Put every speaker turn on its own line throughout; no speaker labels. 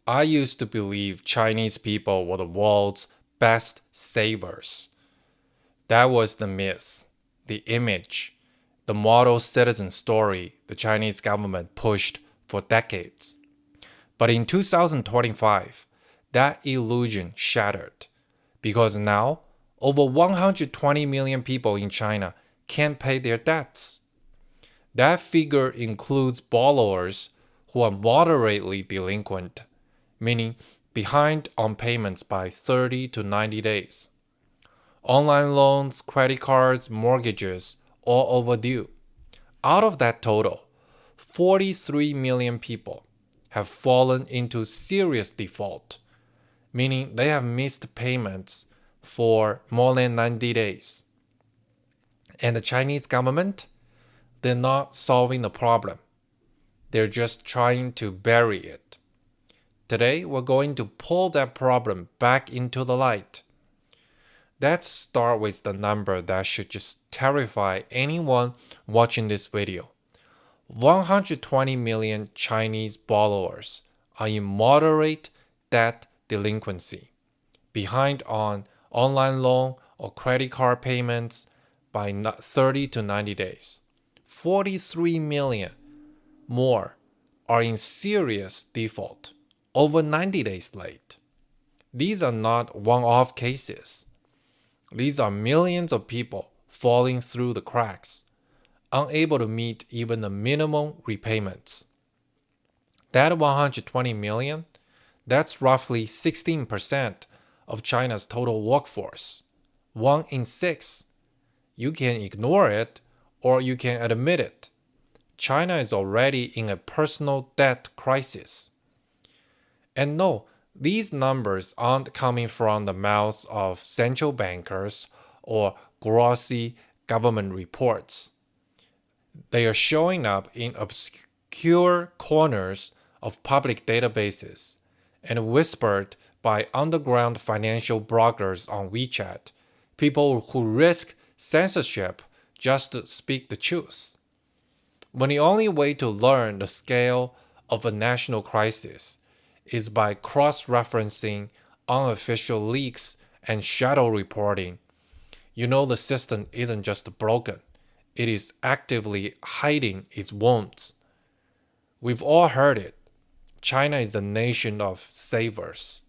I used to believe Chinese people were the world's best savers. That was the myth, the image, the model citizen story the Chinese government pushed for decades. But in 2025, that illusion shattered because now over 120 million people in China can't pay their debts. That figure includes borrowers who are moderately delinquent, meaning behind on payments by 30 to 90 days. Online loans, credit cards, mortgages, all overdue. Out of that total, 43 million people have fallen into serious default, meaning they have missed payments for more than 90 days. And the Chinese government, they're not solving the problem. They're just trying to bury it. Today, we're going to pull that problem back into the light. Let's start with the number that should just terrify anyone watching this video. 120 million Chinese borrowers are in moderate debt delinquency, behind on online loan or credit card payments by 30 to 90 days. 43 million more are in serious default, over 90 days late. These are not one-off cases. These are millions of people falling through the cracks, unable to meet even the minimum repayments. That 120 million, that's roughly 16% of China's total workforce. 1 in 6. You can ignore it or you can admit it. China is already in a personal debt crisis. And no, these numbers aren't coming from the mouths of central bankers or glossy government reports. They are showing up in obscure corners of public databases and whispered by underground financial bloggers on WeChat, people who risk censorship just to speak the truth. When the only way to learn the scale of a national crisis is by cross-referencing unofficial leaks and shadow reporting, you know the system isn't just broken. It is actively hiding its wounds. We've all heard it. China is a nation of savers.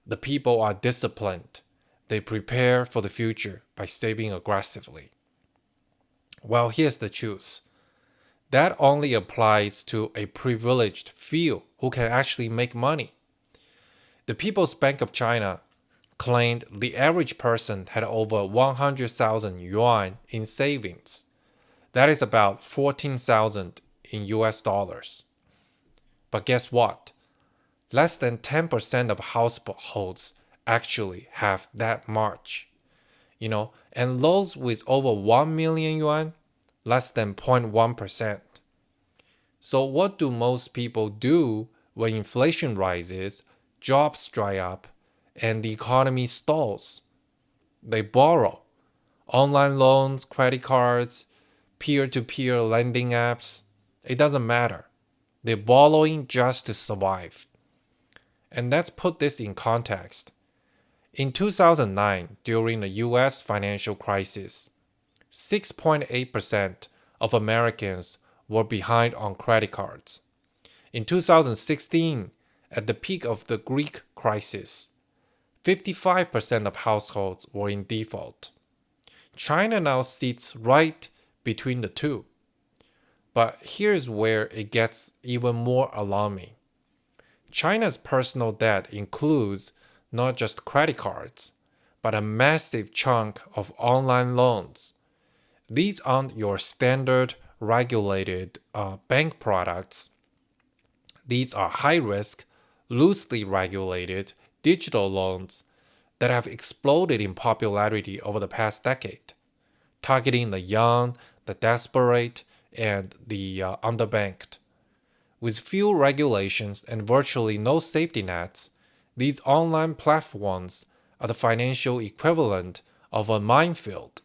The people are disciplined. They prepare for the future by saving aggressively. Well, here's the truth. That only applies to a privileged few who can actually make money. The People's Bank of China claimed the average person had over 100,000 yuan in savings. That is about 14,000 in US dollars. But guess what? Less than 10% of households actually have that much. And those with over 1 million yuan, less than 0.1%. So what do most people do when inflation rises, jobs dry up, and the economy stalls? They borrow. Online loans, credit cards, peer-to-peer lending apps, it doesn't matter. They're borrowing just to survive. And let's put this in context. In 2009, during the US financial crisis, 6.8% of Americans were behind on credit cards. In 2016, at the peak of the Greek crisis, 55% of households were in default. China now sits right between the two. But here's where it gets even more alarming. China's personal debt includes not just credit cards, but a massive chunk of online loans. These aren't your standard regulated bank products. These are high-risk, loosely regulated digital loans that have exploded in popularity over the past decade, targeting the young, the desperate, and the underbanked. With few regulations and virtually no safety nets, these online platforms are the financial equivalent of a minefield.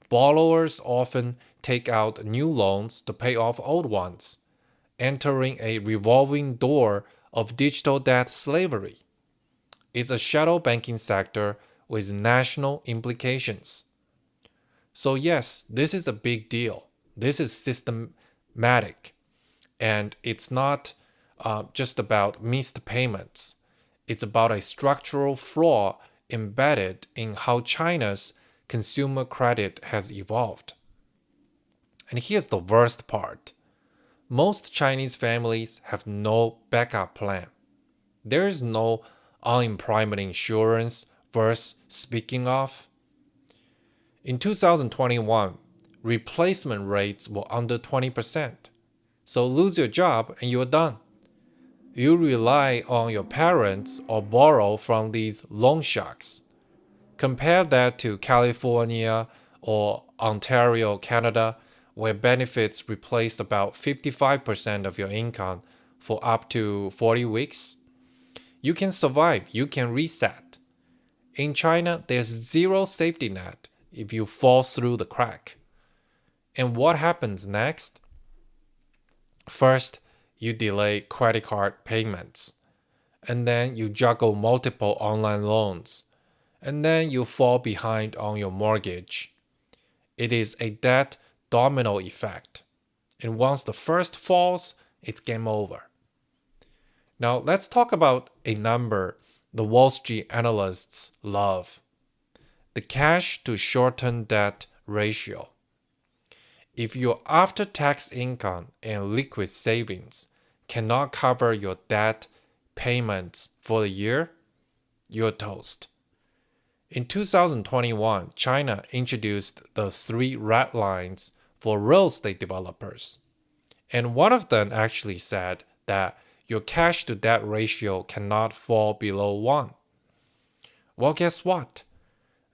Borrowers often take out new loans to pay off old ones, entering a revolving door of digital debt slavery. It's a shadow banking sector with national implications. So, yes, this is a big deal. This is systematic. And it's not just about missed payments, it's about a structural flaw embedded in how China's consumer credit has evolved. And here's the worst part: most Chinese families have no backup plan. There is no unemployment insurance worth speaking of. In 2021, replacement rates were under 20%. So lose your job and you're done. You rely on your parents or borrow from these loan sharks. Compare that to California or Ontario, Canada, where benefits replace about 55% of your income for up to 40 weeks. You can survive, you can reset. In China, there's zero safety net if you fall through the crack. And what happens next? First, you delay credit card payments, and then you juggle multiple online loans, and then you fall behind on your mortgage. It is a debt domino effect, and once the first falls, it's game over. Now, let's talk about a number the Wall Street analysts love: the cash to short term debt ratio. If your after tax income and liquid savings cannot cover your debt payments for the year, you're toast. In 2021, China introduced the 3 red lines for real estate developers. And one of them actually said that your cash to debt ratio cannot fall below 1. Well, guess what?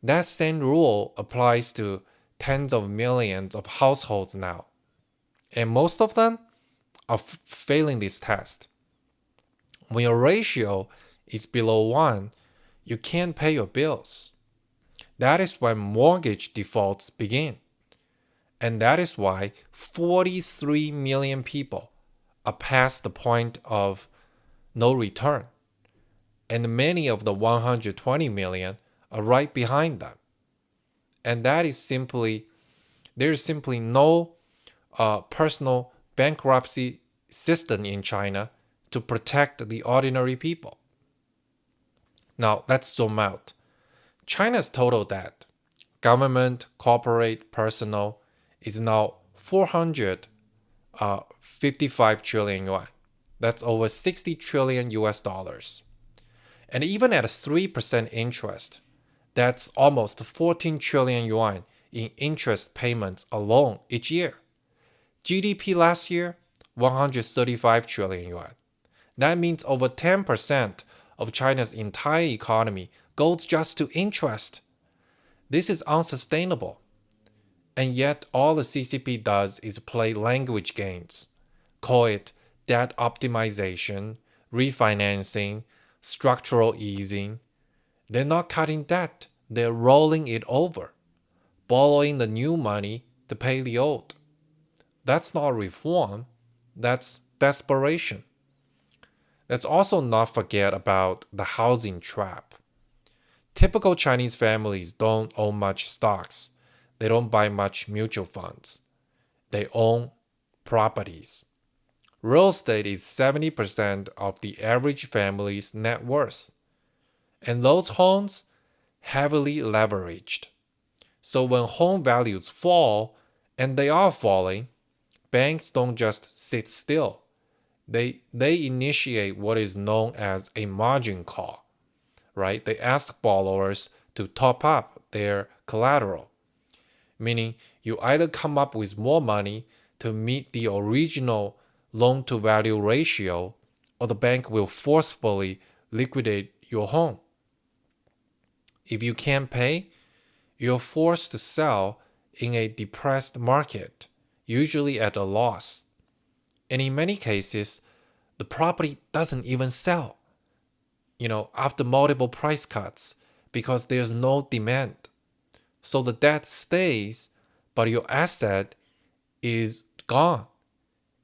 That same rule applies to tens of millions of households now. And most of them are failing this test. When your ratio is below 1, you can't pay your bills. That is when mortgage defaults begin. And that is why 43 million people are past the point of no return. And many of the 120 million are right behind them. And that is there's simply no personal bankruptcy system in China to protect the ordinary people. Now, let's zoom out. China's total debt, government, corporate, personal, is now 455 trillion yuan. That's over 60 trillion US dollars. And even at a 3% interest, that's almost 14 trillion yuan in interest payments alone each year. GDP last year, 135 trillion yuan. That means over 10% of China's entire economy goes just to interest. This is unsustainable. And yet all the CCP does is play language games. Call it debt optimization, refinancing, structural easing. They're not cutting debt, they're rolling it over, borrowing the new money to pay the old. That's not reform, that's desperation. Let's also not forget about the housing trap. Typical Chinese families don't own much stocks. They don't buy much mutual funds. They own properties. Real estate is 70% of the average family's net worth. And those homes heavily leveraged. So when home values fall, and they are falling, banks don't just sit still. They initiate what is known as a margin call, right? They ask borrowers to top up their collateral, meaning you either come up with more money to meet the original loan-to-value ratio, or the bank will forcefully liquidate your home. If you can't pay, you're forced to sell in a depressed market, usually at a loss. And in many cases, the property doesn't even sell, after multiple price cuts, because there's no demand. So the debt stays, but your asset is gone.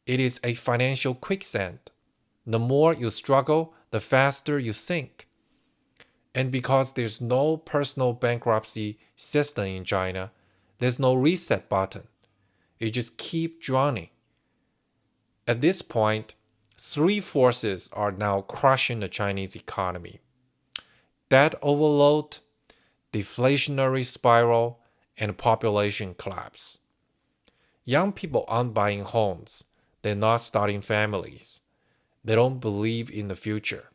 It is a financial quicksand. The more you struggle, the faster you sink. And because there's no personal bankruptcy system in China, there's no reset button. You just keep drowning. At this point, three forces are now crushing the Chinese economy: debt overload, deflationary spiral, and population collapse. Young people aren't buying homes, they're not starting families. They don't believe in the future.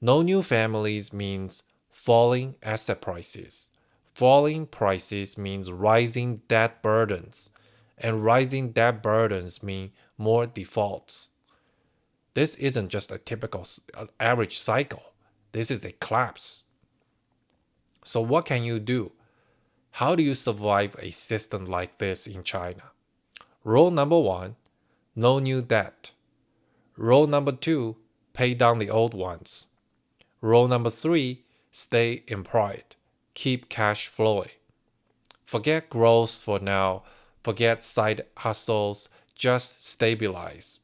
No new families means falling asset prices. Falling prices means rising debt burdens, and rising debt burdens mean more defaults. This isn't just a typical average cycle. This is a collapse. So what can you do? How do you survive a system like this in China? Rule number one, no new debt. Rule number two, pay down the old ones. Rule number three, stay employed. Keep cash flowing. Forget growth for now. Forget side hustles. Just stabilize.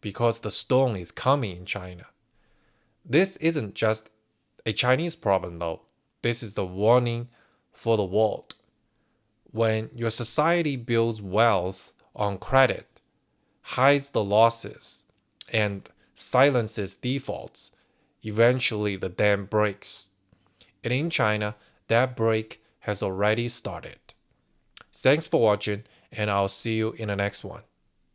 Because the storm is coming in China. This isn't just a Chinese problem though. This is a warning for the world. When your society builds wealth on credit, hides the losses, and silences defaults, eventually the dam breaks. And in China, that break has already started. Thanks for watching, and I'll see you in the next one.